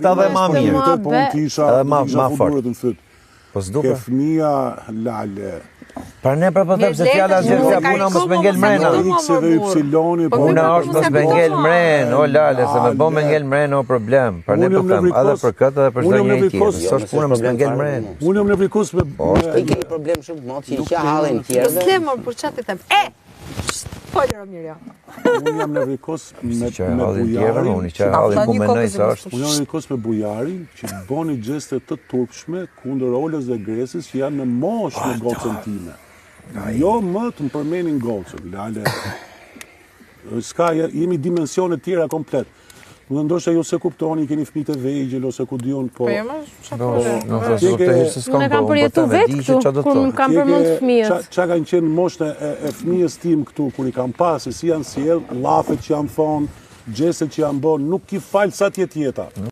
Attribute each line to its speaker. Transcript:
Speaker 1: Ta dhe ma mirë.
Speaker 2: Po unë tisha
Speaker 1: fort. Po s'duke.
Speaker 2: Ke fëmija lale.
Speaker 1: Për ne për them se fjala zërëzja puna mos me ngel mrena.
Speaker 2: X dhe Y.
Speaker 1: Puna është mos me ngel mren, o lale, se me bo me ngel mren o problem. Për ne për them, edhe për këtë edhe për çdo njëri tjetër. S'është puna mos me ngel mren.
Speaker 2: Unë jam në Afrikos me...
Speaker 3: I keni problem shumë mot që i qa halën tjerë.
Speaker 4: Slemor, për qatë të them. Folë, Romirio.
Speaker 2: Unë jam në Afrikos me bujarin.
Speaker 1: Unë i qa halin ku menoj se është.
Speaker 2: Unë jam në Afrikos me bujarin që boni gjeste të turpshme kundër Olës dhe Gresis që janë në mosh në gocën time. Jo më të më përmenin gocën, lale. Ska, jemi dimensione tjera komplet. Më ndoshta ju se kuptoni, keni fëmijë të vegjël ose ku diun, po.
Speaker 5: Unë kam përjetu vetë këtu, kur më kam përmend fëmijët.
Speaker 2: Qa kanë qenë moshën e fëmijës tim këtu, kur i kam pasë, si janë sjell, llafet që janë thonë, gjeset që janë bon, nuk i falë sa tjetë jeta.